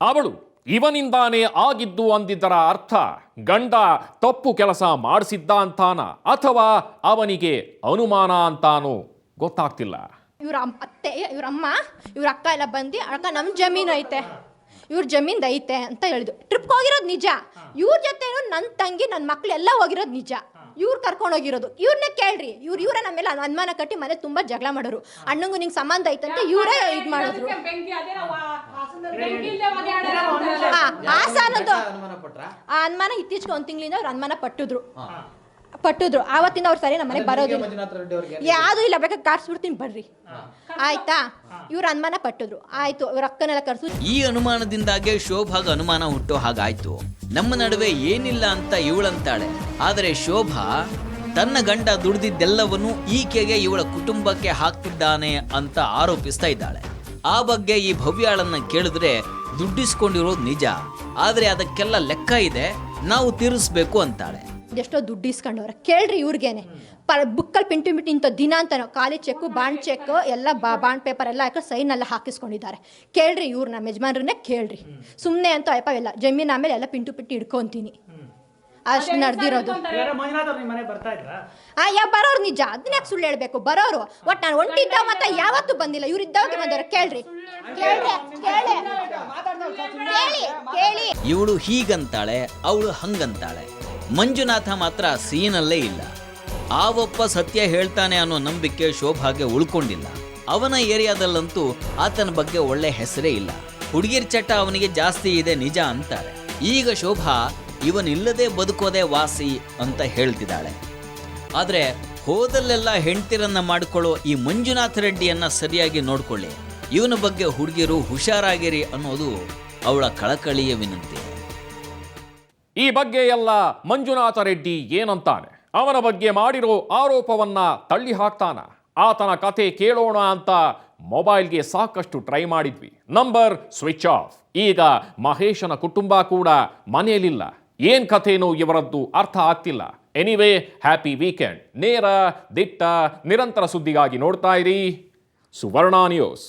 ಅವಳು ಇವನಿಂದಾನೇ ಆಗಿದ್ದು ಅಂದಿದ್ದರ ಅರ್ಥ ಗಂಡ ತಪ್ಪು ಕೆಲಸ ಮಾಡಿಸಿದ್ದ ಅಂತಾನ ಅಥವಾ ಅವನಿಗೆ ಅನುಮಾನ ಅಂತಾನೋ ಗೊತ್ತಾಗ್ತಿಲ್ಲ. ಇವ್ರ ಅತ್ತೆ, ಇವ್ರಮ್ಮ, ಇವ್ರ ಅಕ್ಕ ಎಲ್ಲ ಬಂದು ಅಕ್ಕ ನಮ್ಮ ಜಮೀನು ಐತೆ, ಇವ್ರ ಜಮೀನ್ದು ಐತೆ ಅಂತ ಹೇಳಿದ್ರು. ಟ್ರಿಪ್ಗೆ ಹೋಗಿರೋದು ನಿಜ. ಇವ್ರ ಜೊತೆ ನನ್ನ ತಂಗಿ ನನ್ನ ಮಕ್ಳು ಎಲ್ಲ ಹೋಗಿರೋದು ನಿಜ. ಇವ್ರು ಕರ್ಕೊಂಡು ಹೋಗಿರೋದು. ಇವ್ರನ್ನೇ ಕೇಳ್ರಿ. ಇವರೇ ನಮ್ಮ ಮೇಲೆ ಅನುಮಾನ ಕಟ್ಟಿ ಮನೆ ತುಂಬ ಜಗಳ ಮಾಡೋರು. ಅಣ್ಣಂಗೂ ನಿಂಗೆ ಸಂಬಂಧ ಐತಂತ ಇವರೇ ಇದು ಮಾಡಿದ್ರು. ಆ ಅನುಮಾನ ಇತ್ತೀಚೆಗೆ 1 ತಿಂಗಳಿಂದ ಅವ್ರು ಅನುಮಾನ ಪಟ್ಟಿದ್ರು. ಆವತ್ತಿಂದ ಅವ್ರು ಸರಿ ನಮ್ಮ ಮನೆಗೆ ಬರೋದಿಲ್ಲ, ಯಾವುದು ಇಲ್ಲ, ಬೇಕಾದ್ರೆ ಕಾಡ್ಸ್ಬಿಡ್ತೀನಿ ಬರ್ರಿ ಆಯ್ತಾ. ಇವ್ರು ಅನುಮಾನ ಪಟ್ಟಿದ್ರು. ಆಯ್ತು, ಇವ್ರ ಅಕ್ಕನೆಲ್ಲ ಕರ್ಸು. ಈ ಅನುಮಾನದಿಂದಾಗೆ ಶೋಭಾಗ ಅನುಮಾನ ಹುಟ್ಟೋ ಹಾಗಾಯ್ತು. ನಮ್ಮ ನಡುವೆ ಏನಿಲ್ಲ ಅಂತ ಇವಳಂತಾಳೆ. ಆದರೆ ಶೋಭಾ ತನ್ನ ಗಂಡ ದುಡಿದಿದ್ದೆಲ್ಲವನ್ನೂ ಈಕೆಗೆ ಇವಳ ಕುಟುಂಬಕ್ಕೆ ಹಾಕ್ತಿದ್ದಾನೆ ಅಂತ ಆರೋಪಿಸ್ತಾ ಇದ್ದಾಳೆ. ಆ ಬಗ್ಗೆ ಈ ಭವ್ಯಾಳನ್ನ ಕೇಳಿದ್ರೆ ದುಡ್ಡಿಸ್ಕೊಂಡಿರೋದು ನಿಜ, ಆದರೆ ಅದಕ್ಕೆಲ್ಲ ಲೆಕ್ಕ ಇದೆ, ನಾವು ತೀರಿಸ್ಬೇಕು ಅಂತಾಳೆ. ಎಷ್ಟೋ ದುಡ್ಡು ಇಸ್ಕೊಂಡವ್ರೆ, ಕೇಳ್ರಿ ಇವ್ರಿಗೇನೆ. ಬುಕ್ಕಲ್ಲಿ ಪಿಂಟು ಇಂಥ ದಿನ ಅಂತನೋ ಖಾಲಿ ಚೆಕ್ಕು, ಬಾಂಡ್ ಚೆಕ್ ಎಲ್ಲ ಬಾಂಡ್ ಪೇಪರ್ ಎಲ್ಲ ಹಾಕಿ ಸೈನ್ ಎಲ್ಲ ಹಾಕಿಸ್ಕೊಂಡಿದ್ದಾರೆ. ಕೇಳ್ರಿ ಇವ್ರು ನಮ್ಮ ಯಜಮಾನ್ರನ್ನೇ ಕೇಳ್ರಿ. ಸುಮ್ಮನೆ ಅಂತ ಅಯ್ಯಪ್ಪ ಎಲ್ಲ ಜಮೀನು ಆಮೇಲೆ ಎಲ್ಲ ಪಿಂಟು ಇಡ್ಕೊಂತೀನಿ. ಅಷ್ಟು ನಡೆದಿರೋದು. ಬರೋರು ನಿಜ, ಅದನ್ನ ಯಾಕೆ ಸುಳ್ಳು ಹೇಳ್ಬೇಕು? ಬರೋರು. ಒಟ್ಟು ನಾನು ಒಂಟಿದ್ದ ಮತ್ತೆ ಯಾವತ್ತೂ ಬಂದಿಲ್ಲ, ಇವ್ರು ಇದ್ದವಾಗ ಬಂದವ್ರು. ಕೇಳ್ರಿ. ಇವಳು ಹೀಗಂತಾಳೆ, ಅವಳು ಹಂಗಂತಾಳೆ. ಮಂಜುನಾಥ ಮಾತ್ರ ಸೀನಲ್ಲೇ ಇಲ್ಲ. ಆವಪ್ಪ ಸತ್ಯ ಹೇಳ್ತಾನೆ ಅನ್ನೋ ನಂಬಿಕೆ ಶೋಭಾಗೆ ಉಳ್ಕೊಂಡಿಲ್ಲ. ಅವನ ಏರಿಯಾದಲ್ಲಂತೂ ಆತನ ಬಗ್ಗೆ ಒಳ್ಳೆ ಹೆಸರೇ ಇಲ್ಲ. ಹುಡುಗಿರ್ ಚಟ ಅವನಿಗೆ ಜಾಸ್ತಿ ಇದೆ ನಿಜ ಅಂತಾರೆ. ಈಗ ಶೋಭಾ ಇವನಿಲ್ಲದೆ ಬದುಕೋದೇ ವಾಸಿ ಅಂತ ಹೇಳ್ತಿದ್ದಾಳೆ. ಆದರೆ ಹೋದಲ್ಲೆಲ್ಲ ಹೆಂಡ್ತಿರನ್ನ ಮಾಡಿಕೊಳ್ಳೋ ಈ ಮಂಜುನಾಥ ರೆಡ್ಡಿಯನ್ನ ಸರಿಯಾಗಿ ನೋಡ್ಕೊಳ್ಳಿ. ಇವನ ಬಗ್ಗೆ ಹುಡುಗಿರು ಹುಷಾರಾಗಿರಿ ಅನ್ನೋದು ಅವಳ ಕಳಕಳಿಯ ವಿನಂತಿ. ಈ ಬಗ್ಗೆ ಎಲ್ಲ ಮಂಜುನಾಥ ರೆಡ್ಡಿ ಏನಂತಾನೆ? ಅವನ ಬಗ್ಗೆ ಮಾಡಿರೋ ಆರೋಪವನ್ನ ತಳ್ಳಿ ಹಾಕ್ತಾನ? ಆತನ ಕತೆ ಕೇಳೋಣ ಅಂತ ಮೊಬೈಲ್ಗೆ ಸಾಕಷ್ಟು ಟ್ರೈ ಮಾಡಿದ್ವಿ. Number switch off. ಈಗ ಮಹೇಶನ ಕುಟುಂಬ ಕೂಡ ಮನೆಯಲ್ಲಿಲ್ಲ. ಏನ್ ಕಥೆನೋ ಇವರದ್ದು ಅರ್ಥ ಆಗ್ತಿಲ್ಲ. Anyway, happy weekend. ನೇರ, ದಿಟ್ಟ, ನಿರಂತರ ಸುದ್ದಿಗಾಗಿ ನೋಡ್ತಾ ಇರಿ ಸುವರ್ಣ ನ್ಯೂಸ್.